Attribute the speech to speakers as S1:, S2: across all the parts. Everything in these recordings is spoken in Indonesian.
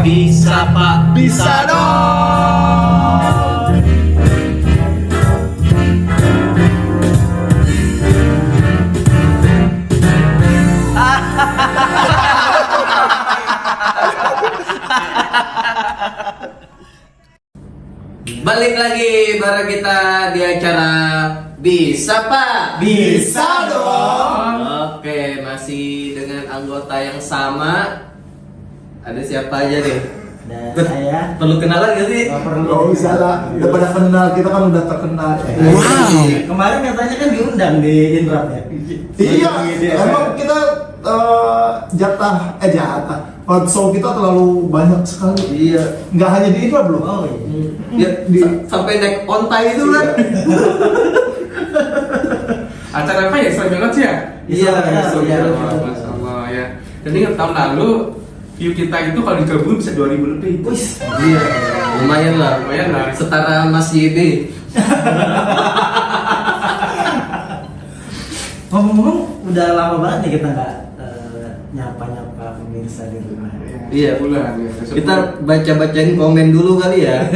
S1: Bisa Pak,
S2: Bisa dong.
S1: balik lagi bareng kita di acara Bisa Pak,
S2: Bisa dong.
S1: Oke, masih dengan anggota yang sama. Ada siapa aja nih?
S3: Dan saya
S1: Perlu kenalan gak sih?
S3: nggak perlu.
S2: Gak usah lah, udah pada kenal, kita kan udah terkenal.
S3: Kemarin katanya kan diundang di Indrat ya.
S2: Iya,
S3: Di
S2: emang kita jatah show kita terlalu banyak sekali.
S1: Iya.
S2: Nggak hanya di Indra belum.
S3: Oh
S1: Ya,
S3: iya.
S1: sampai naik ontai itu kan?
S4: Acara apa ya? Islam banget sih ya?
S1: Iya,
S3: iya.
S4: Masya Allah ya. Jadi tahun lalu view kita itu kalau digabung bisa 2000 lebih.
S3: Wis.
S1: Iya, lumayan lah.
S4: Lumayan lah.
S1: Setara Mas Yedi.
S3: Ngomong-ngomong udah lama banget nih kita nggak nyapa-nyapa pemirsa di rumah.
S1: Iya.
S4: Bulan ya.
S1: Kita baca-bacain komen dulu kali ya.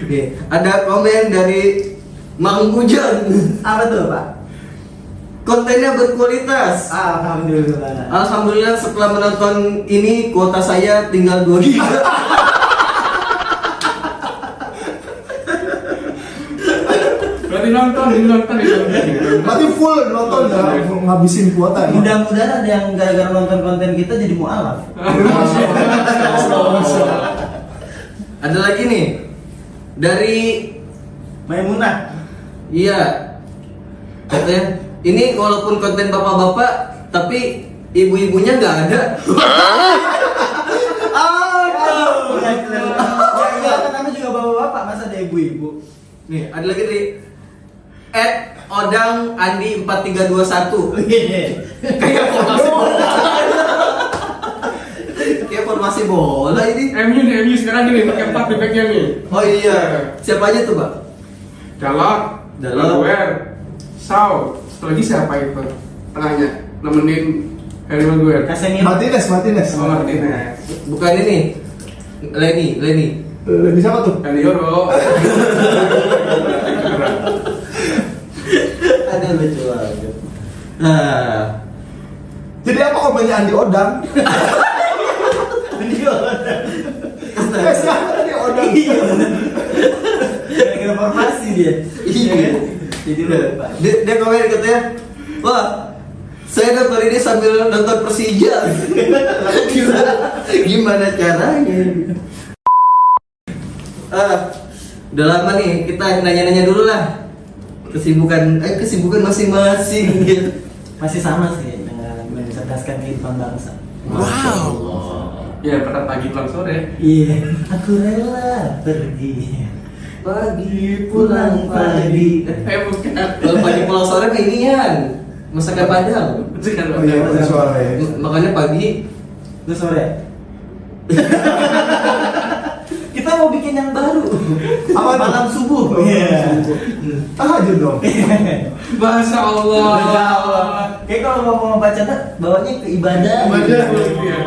S1: Oke, ada komen dari Mang Hujan.
S3: Apa tuh Pak?
S1: Kontennya berkualitas.
S3: Alhamdulillah.
S1: Alhamdulillah setelah menonton ini kuota saya tinggal 2 GB.
S4: Berarti nonton.
S2: Berarti full nonton ya, ngabisin kuota ya.
S3: Mudah-mudahan ada yang gara-gara nonton konten kita jadi mualaf.
S1: Ada lagi nih dari
S3: Maimunah.
S1: iya katanya ini walaupun konten bapak-bapak tapi ibu-ibunya nggak ada.
S3: Ya kan namanya juga bapak-bapak, masa ada ibu-ibu.
S1: Nih ada lagi dari @odang andi 4321. Kayak formasi bola. Kayak formasi bola ini.
S4: MU sekarang gini pakai 4 di backnya nih.
S1: Oh iya. Siapa aja tuh, Pak?
S4: Dalot, Maguire, Shaw. Satu lagi siapa itu? Tengahnya nemenin Harry Maguire.
S3: Casemiro.
S2: Martinez.
S4: Oh, Martinez.
S1: Bukan ini. Lenny.
S2: Di siapa tuh?
S4: Euro.
S3: Ada lucu banget.
S1: Nah,
S2: Jadi apa komennya Andi Odang? Siapa Andi Odang?
S3: Gara-gara formasi dia.
S1: Iya.
S3: Jadi lupa.
S1: dia komen katanya, wah, saya nonton ini sambil nonton Persija. Gimana caranya? Udah lama nih kita nanya-nanya dulu lah kesibukan masing-masing.
S3: Masih sama sih dengan mencerdaskan kehidupan bangsa.
S4: Ya pada pagi pulang sore.
S3: Iya, aku rela pergi.
S1: Pagi pulang pagi.
S4: Bukan.
S1: Kalau pagi pulang sore mah inian masakan Padang.
S2: Oh iya, ada suara ya.
S1: Makanya pagi
S3: Lu sore. Kita mau bikin yang baru.
S2: Apa tuh?
S3: Malam subuh. Iya.
S2: Tahajud dong.
S4: Masya Allah.
S3: Kayak kalau mau baca bawanya ke ibadah.
S4: Iya.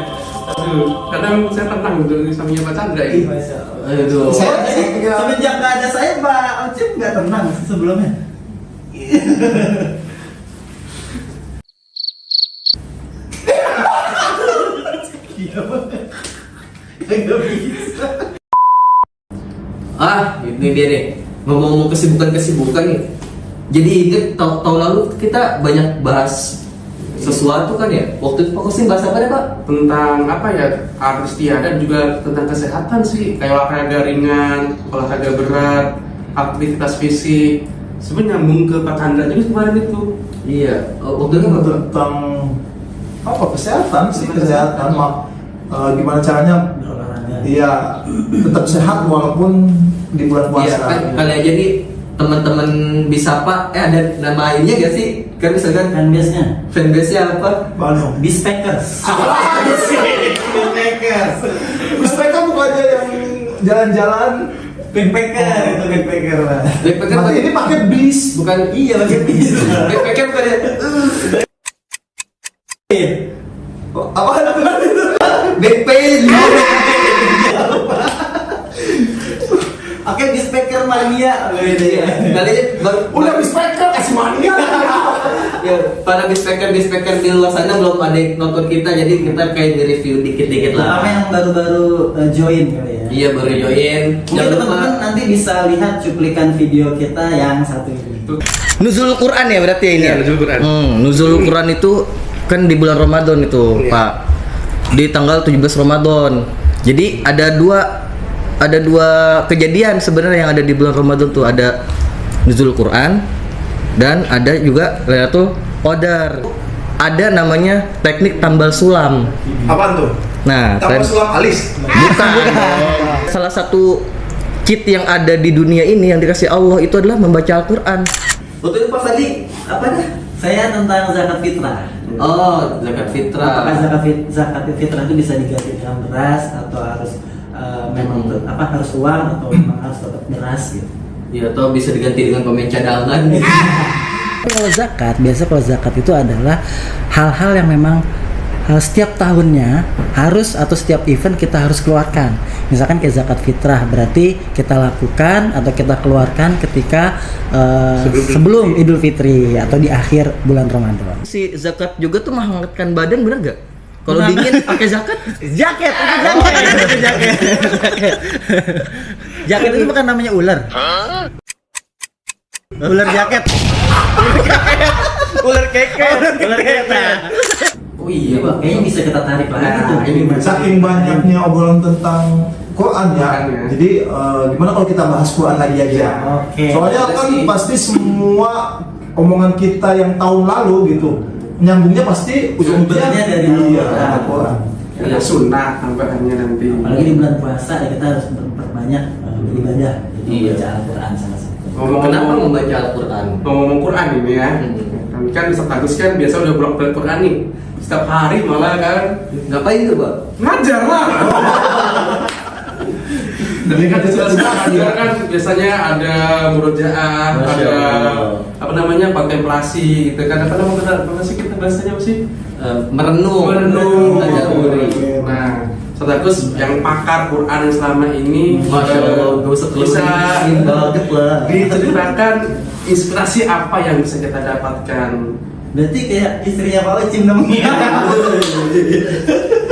S4: Aduh, kadang saya tenang untuk sama Pak Chandra ini.
S3: Masya Allah.
S1: aduh.
S3: Semenjak nggak ada saya, Pak Ocim nggak tenang sebelumnya. Nggak bisa.
S1: Ini dia nih. Ngomong-ngomong kesibukan nih. Jadi ini tahun lalu kita banyak bahas sesuatu kan ya. Waktu itu fokusnya bahas apa deh, Pak?
S4: Tentang apa ya, artis dan juga tentang kesehatan sih, kayak olahraga ringan, olahraga berat, aktivitas fisik. Sebenarnya nyambung ke Pak Chandra juga kemarin itu.
S1: Iya. Waktu itu apa?
S2: Tentang apa kesehatan sih, kesehatan gimana caranya
S3: Berolahraga.
S2: iya tetap sehat walaupun di bulan
S1: Iya,
S2: puasa.
S1: kan kali aja nih teman-teman bisa Pak, ada nama lainnya gak sih? Kan misalkan fanbase-nya apa?
S2: Bandung.
S3: Bispekers.
S2: Terus mereka bukannya yang jalan-jalan.
S3: Backpacker itu backpacker lah.
S1: Backpacker
S2: Berarti ini pakai bis.
S1: bukan
S3: Iya pakai bis.
S1: backpacker bukan ya?
S2: Oh, apa?
S3: mania gitu ya.
S1: Kalinya
S2: Udah habis speaker kasih mania.
S1: ya, para bispeker di luar sana belum ada yang nonton kita, jadi kita kayak nge-review dikit-dikit
S3: Terutama
S1: lah.
S3: yang baru-baru join kali ya.
S1: Iya, baru join.
S3: Mungkin
S1: Jangan lupa
S3: teman-teman nanti bisa lihat cuplikan video kita yang satu ini.
S5: Nuzul Quran ya berarti ini.
S4: Iya, Nuzul Quran.
S5: Nuzul Quran itu kan di bulan Ramadan itu,
S4: Iya.
S5: Pak. Di tanggal 17 Ramadan. Jadi ada dua kejadian sebenarnya yang ada di bulan Ramadan tuh, ada Nuzul Quran dan ada juga Lailatul Qadar. Ada namanya teknik tambal sulam.
S2: Apaan tuh?
S5: Nah,
S2: Tambah sulam alis.
S5: bukan. Salah satu cheat yang ada di dunia ini yang dikasih Allah itu adalah membaca Al-Quran.
S1: Waktu itu Pak Fadli apa dah?
S3: Saya tentang zakat fitrah.
S1: Oh, zakat fitrah.
S3: Apakah zakat fitrah itu bisa diganti dengan beras atau harus memang harus uang atau memang harus tetap beras gitu?
S1: Ya, atau bisa diganti dengan pemain cadangan.
S6: Kalau zakat itu adalah hal-hal yang memang setiap tahunnya harus atau setiap event kita harus keluarkan. Misalkan kayak zakat fitrah berarti kita lakukan atau kita keluarkan ketika sebelum Idul Fitri atau di akhir bulan Ramadan.
S5: Si zakat juga tuh menghangatkan badan, bener gak? Kalau dingin pakai zakat?
S6: Jaket, itu jaket. Jaket itu bukan namanya ular. Ular jaket.
S5: Ular keke.
S6: Ular jaket.
S1: Oh iya, Pak.
S3: Kayaknya bisa kita tarik lagi
S2: Nah,
S3: tuh.
S2: ini saking banyaknya obrolan tentang Quran ya.
S4: Quran, ya.
S2: Jadi gimana kalau kita bahas Quran lagi aja?
S3: Oke.
S2: Soalnya kan pasti semua omongan kita yang tahun lalu gitu nyambungnya pasti ujung-ujungnya
S3: Sumbernya dari
S2: Al-Quran.
S4: Ya sunnah tambahannya nanti.
S3: Apalagi di bulan puasa ya kita harus memperbanyak beribadah. Jadi
S1: Iya.
S3: membaca Al-Quran salah satu.
S1: Kenapa membaca Al-Quran?
S4: Ngomong Quran ini ya. Kan Ustaz Agus kan biasa udah bolak-balik Quran nih. Setiap hari malah kan
S1: Ngapain tuh, Pak?
S4: ngajar lah. Jadi kan ngajar kan biasanya ada murojaah,
S1: Masya
S4: ada
S1: Allah.
S4: apa namanya kontemplasi gitu kan. Apa namanya kontemplasi kita bahasanya apa sih?
S1: Merenung. Tadabburi.
S4: Nah, Ustaz Agus yang pakar Quran selama ini
S1: Masya Allah, gak usah
S4: bisa
S1: banget lah.
S4: diceritakan inspirasi apa yang bisa kita dapatkan.
S3: Berarti kayak istrinya Pak Ocim namanya.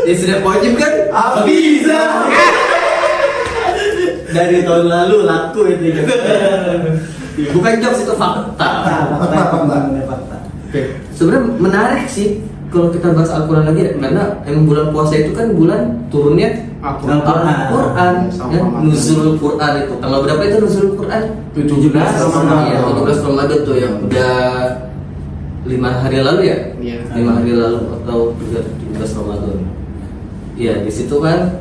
S1: Istri Pojim kan?
S2: Bisa.
S3: Dari tahun lalu laku itu.
S1: Bukan jokes, itu fakta.
S3: Fakta.
S1: Sebenarnya menarik sih kalau kita bahas Al-Quran lagi ya, karena emang bulan puasa itu kan bulan turunnya Al-Quran, ya, nuzul Quran itu. Tanggal berapa itu nuzul Quran?
S4: 17 Ramadan.
S1: Iya, 17 Ramadan tuh yang udah 5 hari lalu ya?
S4: Iya.
S1: 5 hari lalu atau 17 Ramadan. Iya, di situ kan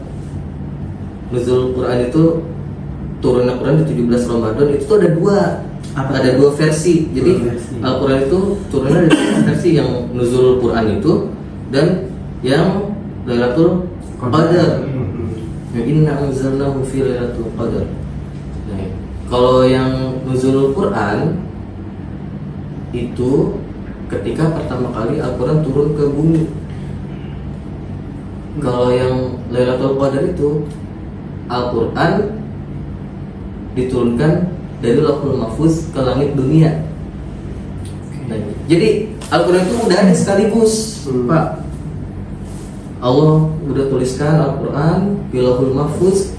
S1: nuzul Quran itu turunnya Quran di 17 Ramadan itu tuh ada dua.
S3: Apa
S1: Ada
S3: tuh?
S1: dua versi. Jadi
S3: Dua versi.
S1: Al-Quran itu turunnya ada dua versi, yang nuzul Quran itu dan yang Lailatul Qadar. Ya, inna anzalnahu fi Lailatul Qadar. Nah, kalau yang nuzul Quran itu ketika pertama kali Al-Quran turun ke bumi. Kalau yang Lailatul Qadar itu Al-Quran diturunkan dari Lauhul Mahfuz ke langit dunia. Nah, jadi Al-Quran itu udah ada sekaligus, Pak. Allah udah tuliskan Al-Quran di Lauhul Mahfuz,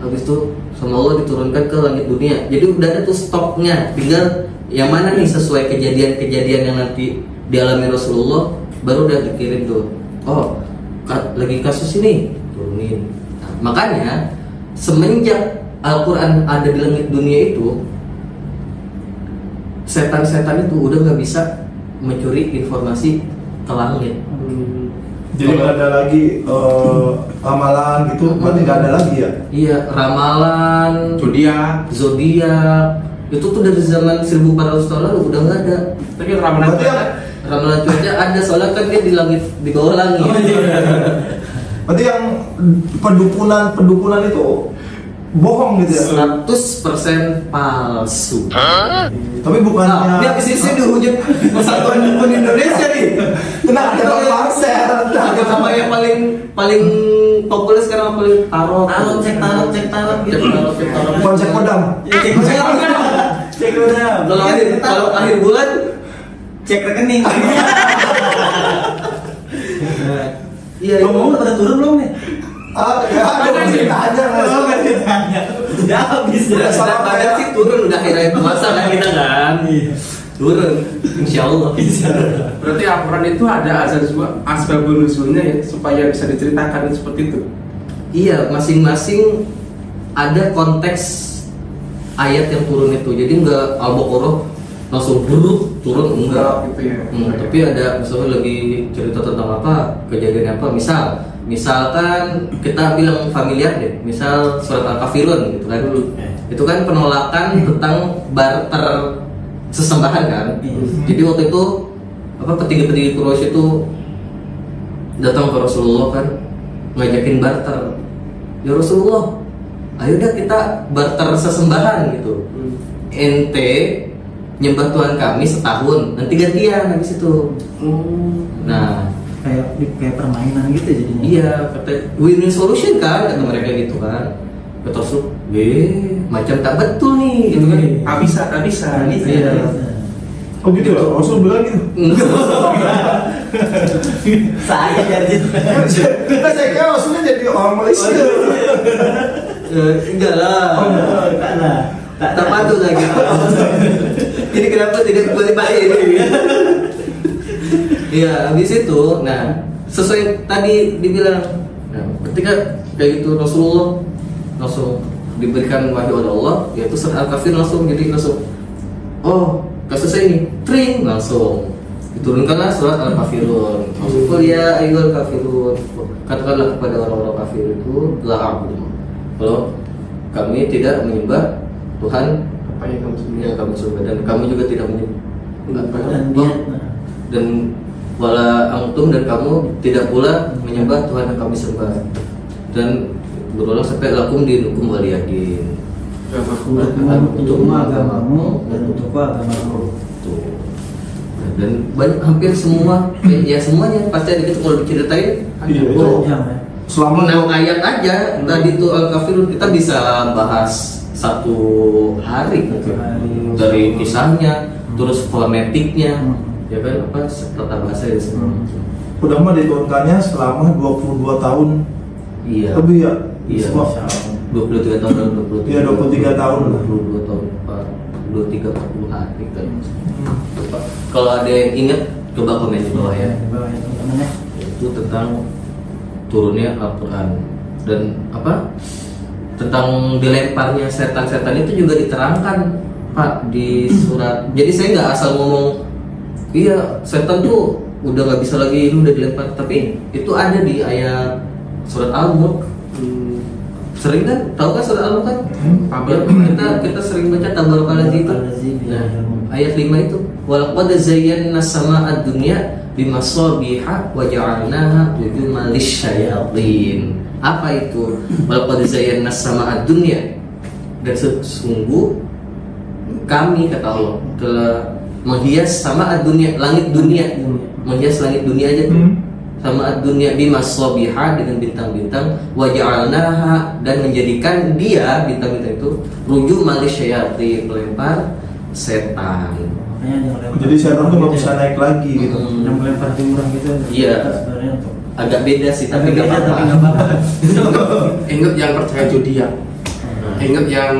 S1: habis itu sama Allah diturunkan ke langit dunia. Jadi udah ada tuh stoknya, tinggal yang mana nih sesuai kejadian-kejadian yang nanti dialami Rasulullah, baru udah dikirim tuh. Oh, lagi kasus ini turunin. Nah, makanya semenjak Al-Quran ada di langit dunia itu, setan-setan itu udah nggak bisa mencuri informasi ke langit.
S2: Jadi nggak ada lagi ramalan gitu, berarti nggak ada lagi ya?
S1: Iya, ramalan, zodiak itu tuh dari zaman 1400 tahun lalu udah nggak ada.
S4: Tapi ramalan
S2: Berarti yang
S1: Ramalan cuaca ada, soalnya kan dia di langit, di bawah langit.
S2: berarti yang pendukunan itu bohong gitu ya.
S1: 100% palsu.
S2: Tapi bukannya
S1: Nah, ini habis ini saya dihujat Persatuan Dukun Indonesia nih.
S2: Tenang, ada Bang Marcel.
S1: Agama yang paling populer sekarang paling tarot.
S3: Cek tarot gitu.
S1: Cek tarot.
S2: Bukan cek kodam.
S3: Cek udah.
S1: Kalau akhir bulan
S3: Cek rekening.
S1: iya
S3: Ngomong pada turun belum nih?
S2: Ada ceritanya
S3: Oh, kan ditanya. Udah habis
S1: udah
S3: ya.
S1: sadar badan sih turun udah akhir puasa kan kita kan. Turun. Insyaallah.
S4: Berarti Al-Quran itu ada asbabun nuzulnya ya, supaya bisa diceritakan seperti itu.
S1: Iya, masing-masing ada konteks ayat yang turun itu. Jadi enggak Al-Baqarah langsung buruk turun enggak.
S4: Gitu ya.
S1: Tapi ada misalnya lagi cerita tentang apa, kejadian apa, misalkan kita bilang familiar deh, misal surat Al-Kafirun gitu kan. Itu kan penolakan tentang barter sesembahan kan. Jadi waktu itu apa petinggi-petinggi Quraisy itu datang ke Rasulullah kan ngajakin barter. Ya Rasulullah, ayo dah kita barter sesembahan gitu. Ente nyembah Tuhan kami setahun, nanti gantian habis itu. Nah,
S3: kayak permainan gitu jadinya.
S1: iya, kata win-win solution kan kata mereka gitu kan. Kata Rasul, macam tak betul nih gitu kan.
S4: Tak bisa.
S1: Iya.
S2: Oh gitu ya, Rasul bilang gitu.
S3: Saya jadi
S2: Saya kira Rasulnya jadi orang Malaysia.
S1: Enggak lah. Tak patut lagi. Jadi kenapa tidak balik ini? Iya, habis itu, nah sesuai tadi dibilang, nah, ketika kayak gitu Rasulullah langsung diberikan wahyu oleh Allah, yaitu surat Al-Kafir langsung oh kasus saya ini, tring langsung diturunkanlah surat Al-Kafirun. Qul ya ayyuhal kafirun, katakanlah kepada orang-orang kafir itu la a'budu. Kalau kami tidak menyembah Tuhan
S4: Apa yang kamu sendiri?
S1: yang kamu sembah dan kamu juga tidak menyembah dan wala antum dan kamu tidak pula menyembah Tuhan yang kami sembah dan berulang sampai lakum dinukum waliyadin.
S3: untukmu agamamu dan untukku agamamu.
S1: Tuh. Dan banyak hampir semua ya semuanya pasti ada gitu kalau diceritain.
S2: Iya,
S1: Oh,
S3: Jam ya.
S2: Selama
S1: 6 ayat aja tadi tuh Al-Kafirun kita bisa bahas satu hari dari kisahnya terus fonetiknya ya kan apa tata bahasa ya semua.
S2: udah mah diturunkannya selama 22 tahun
S1: Iya.
S2: lebih ya.
S1: Iya.
S2: Semua.
S1: 23 tahun dan 23.
S2: Iya, 23 tahun lah.
S1: 22 tahun, 23 40 hari kan. Coba. Kalau ada yang ingat coba komen di bawah ya.
S3: Di bawah ya teman-teman ya.
S1: Itu tentang turunnya Al-Quran dan apa? Tentang dilemparnya setan-setan itu juga diterangkan Pak di surat. Jadi saya nggak asal ngomong iya setan tuh udah nggak bisa lagi ini udah dilempar, tapi itu ada di ayat surat Al-Mulk. Sering kan tahu kan surat Al-Mulk kan? Kita sering baca tabarakallazii itu. Nah, ayat 5 itu walaqad zayyana sama'ad dunya bimasabiha wa ja'alnaha rujuman lisyayatin. Apa itu? Walaqad zayyana sama'ad dunya, dan sesungguh kami kata Allah telah menghias sama'ad dunya, langit dunia, menghias langit dunia aja tuh. Sama'ad dunya bimasabiha, dengan bintang-bintang, wa ja'alnaha, dan menjadikan dia bintang-bintang itu rujuman lisyayatin, pelempar setan.
S2: Jadi setan tuh nggak bisa naik lagi gitu.
S3: Yang melempar jumrah gitu.
S1: Iya.
S3: Sebenarnya untuk
S1: Agak beda sih tapi
S3: Agak
S1: nggak
S3: beda,
S1: apa-apa.
S3: tapi nggak apa-apa.
S4: Ingat yang percaya zodiak, ingat yang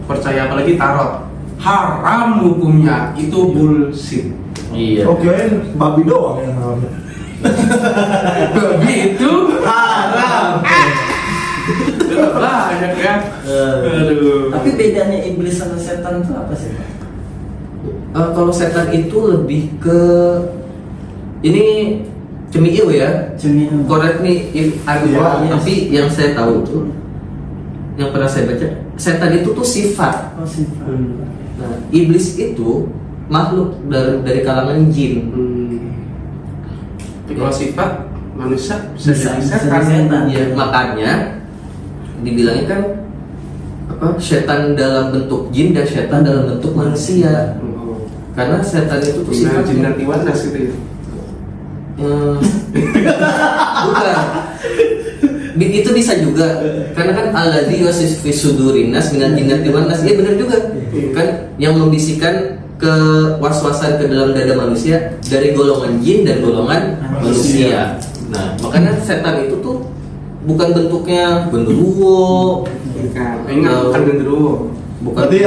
S4: percaya apalagi tarot, haram hukumnya, itu bullshit.
S1: Iya.
S2: Oke, babi doang yang haram.
S4: Babi itu haram. Banyak ya. Aduh.
S3: Tapi bedanya iblis sama setan itu apa sih?
S1: Kalau setan itu lebih ke ini cemiu ya.
S3: Cemiu.
S1: Correct me if I'm
S2: Iya,
S1: wrong,
S3: yes.
S1: tapi yang saya tahu tuh, yang pernah saya baca, setan itu tuh sifat.
S3: Oh sifat.
S1: Nah, iblis itu makhluk dari kalangan jin.
S4: Tapi kalau sifat manusia bisa jadi
S3: Bisa
S4: setan.
S3: jadi setan.
S1: Ya, makanya dibilangnya kan setan dalam bentuk jin dan setan dalam bentuk manusia. Karena setan itu tuh
S4: Jinnah
S1: sifatnya
S4: Tiwanas gitu ya.
S1: bukan. Itu bisa juga. Karena kan alladzi yuwaswisu fi sudurin nas minal jinnati wan nas. Iya benar juga. Kan yang membisikkan ke was-wasan ke dalam dada manusia dari golongan jin dan golongan manusia. Nah, makanya setan itu tuh bukan bentuknya genderuwo,
S4: Bukan genderuwo.
S1: bukan
S2: Berarti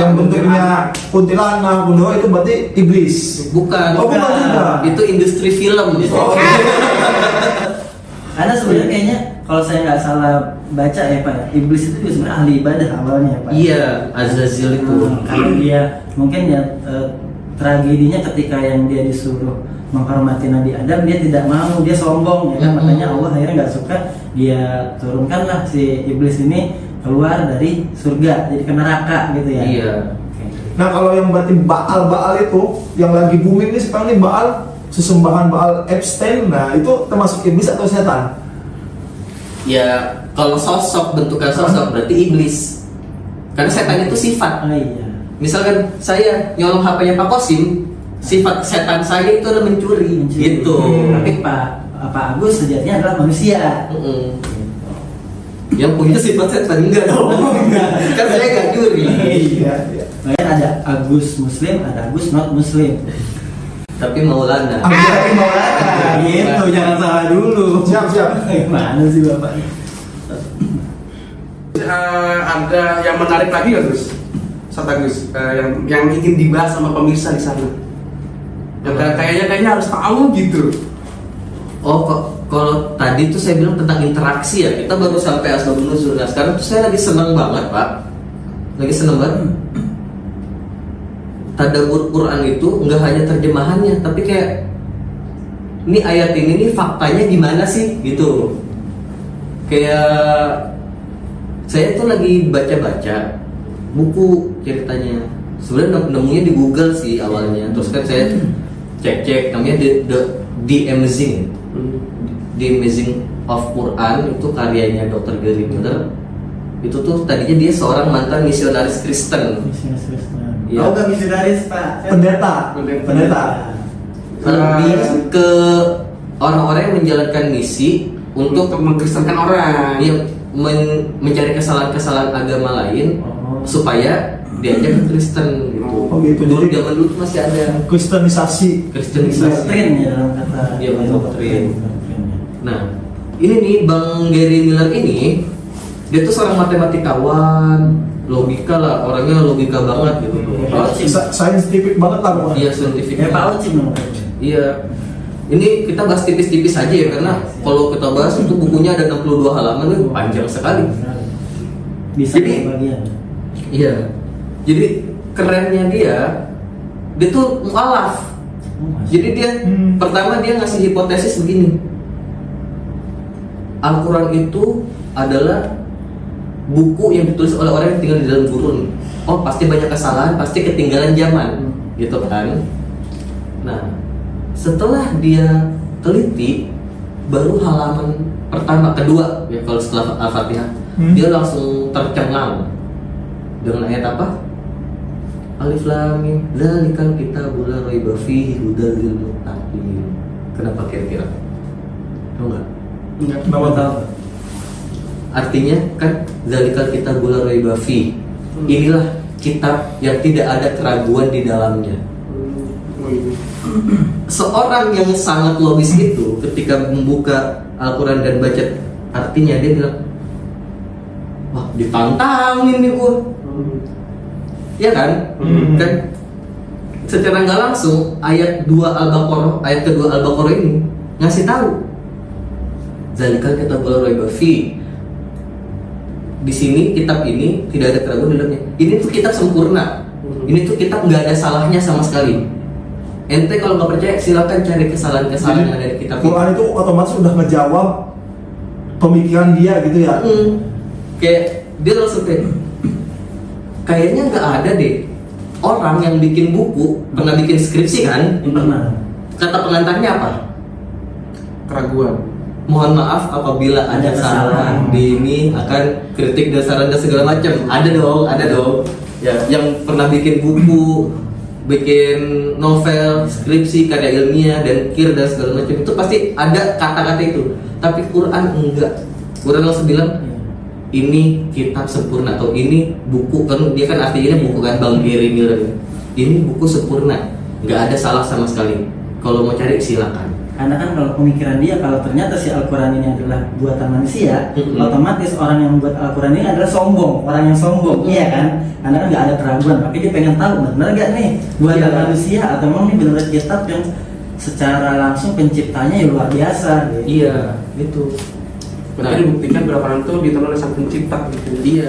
S2: yang bentuknya kuntilanak, gunung itu berarti iblis.
S1: bukan.
S2: Oh, bukan juga.
S1: Itu industri film.
S2: Oh,
S3: Karena sebenarnya kayaknya kalau saya nggak salah baca ya Pak, iblis itu juga sebenarnya ahli ibadah awalnya ya Pak.
S1: Iya, Azazil itu.
S3: Karena dia mungkin ya tragedinya ketika yang dia disuruh menghormati Nabi Adam, dia tidak mau, dia sombong ya kan. Makanya Allah akhirnya nggak suka, dia turunkanlah si iblis ini keluar dari surga jadi ke neraka gitu ya.
S1: Iya.
S3: Oke.
S2: Nah kalau yang berarti Baal itu yang lagi booming nih sekarang nih, Baal, sesembahan Baal Epstein, nah itu termasuk iblis atau setan?
S1: Ya, kalau sosok bentukan sosok berarti iblis. Karena setan itu sifat.
S3: Oh iya.
S1: Misalkan saya nyolong HP-nya Pak Kosim, sifat setan saya itu adalah mencuri. Gitu.
S3: Tapi Pak Agus sejatinya adalah manusia.
S1: Mm-mm. Yang punya sifat setan enggak dong. Kan saya nggak curi.
S2: Iya.
S3: Makanya ada Agus Muslim, ada Agus not Muslim.
S1: Tapi Maulana.
S3: Tapi Maulana, gitu, jangan salah dulu.
S2: Siap.
S3: Gimana sih Bapak?
S4: Ada yang menarik lagi nggak Gus? Ustaz Agus, yang ingin dibahas sama pemirsa di sana. Yang kayaknya harus tahu gitu.
S1: Oh, kalau tadi tuh saya bilang tentang interaksi ya. Kita baru sampai asbabun nuzul. Nah, sekarang tuh saya lagi senang banget, Pak. Lagi senang banget. Tadabbur Quran itu nggak hanya terjemahannya, tapi kayak ini ayat ini nih faktanya gimana sih gitu. Kayak saya tuh lagi baca-baca buku ceritanya. Sebenarnya nemunya di Google sih awalnya. Terus kan saya cek namanya The Amazing. The Amazing of Quran itu karyanya Dr. Gary Miller. Itu tuh tadinya dia seorang mantan misionaris Kristen. Iya.
S3: Oh, gak misionaris Pak.
S2: Pendeta.
S1: Lebih ke orang-orang yang menjalankan misi untuk
S4: mengkristenkan orang.
S1: ya, mencari kesalahan-kesalahan agama lain supaya diajak ke Kristen gitu.
S2: Oh, gitu.
S1: Dulu
S2: Jadi-
S1: zaman dulu tuh masih ada
S2: Kristenisasi.
S1: Kristenisasi.
S3: Doktrin ya dalam kata.
S1: Iya, doktrin. Nah, ini nih Bang Gary Miller ini dia tuh seorang matematikawan, logika lah, orangnya logika banget gitu.
S2: Scientific banget lah pokoknya.
S1: Iya, saintifik.
S3: Ya Pak Ocim dong.
S1: Iya. Ini kita bahas tipis-tipis aja ya, karena kalau kita bahas itu bukunya ada 62 halaman, itu panjang sekali.
S3: Bisa
S1: Jadi-
S3: bagian.
S1: Iya. Jadi kerennya dia tuh mualaf. Jadi dia pertama dia ngasih hipotesis begini. Al-Quran itu adalah buku yang ditulis oleh orang yang tinggal di dalam gurun. Oh, pasti banyak kesalahan, pasti ketinggalan zaman, gitu kan? Nah, setelah dia teliti, baru halaman kedua ya kalau setelah Al-Fatihah, dia langsung tercengang dengan ayat apa? Alif Lam Mim, dzalikal kitabul la raiba fihi hudal lil muttaqin. Kenapa kira-kira? Tahu nggak?
S2: Kenapa tahu?
S1: Artinya kan dzalikal kitabul la raiba fihi. Inilah kitab yang tidak ada keraguan di dalamnya. Seorang yang sangat logis itu ketika membuka Al-Quran dan baca artinya, dia bilang, wah ditantangin nih gua. Ya kan? Kan secara nggak langsung ayat 2 Al-Baqarah, ayat kedua Al-Baqarah ini ngasih tahu zalikal kitabul la raiba fi. Di sini kitab ini tidak ada keraguan di dalamnya. Ini tuh kitab sempurna. Ini tuh kitab nggak ada salahnya sama sekali. Ente kalau nggak percaya silakan cari kesalahan-kesalahan yang ada di kitab
S2: Quran itu otomatis udah ngejawab pemikiran dia gitu ya.
S1: Kayak dia langsung kayaknya nggak ada deh orang yang bikin buku pernah bikin skripsi kan?
S3: Pernah.
S1: Kata pengantarnya apa?
S4: Keraguan.
S1: mohon maaf apabila ada
S3: Ada
S1: kesalahan
S3: kesalahan.
S1: di ini, akan kritik dan saran dan segala macam. Ada dong. Ya, yang pernah bikin buku, bikin novel, skripsi, karya ilmiah dan kir dan segala macam itu pasti ada kata-kata itu. Tapi Quran enggak. Quran langsung bilang ini kitab sempurna atau ini buku, kan dia kan artinya buku kan Bang Gary Miller. Ini buku sempurna, nggak ada salah sama sekali. Kalau mau cari silakan.
S3: Karena kan kalau pemikiran dia, kalau ternyata si Al-Quran ini adalah buatan manusia,
S1: Mm-mm.
S3: otomatis orang yang membuat Al-Quran ini adalah sombong, orang yang sombong, iya kan? Karena kan nggak ada keraguan, tapi dia pengen tahu benar nggak nih buatan
S1: Iya.
S3: manusia atau memang ini benar kitab yang secara langsung penciptanya ya luar biasa. Gitu.
S1: Iya, itu.
S4: Berarti dibuktikan berapa orang itu ditulis oleh sang pencipta gitu.
S1: Iya.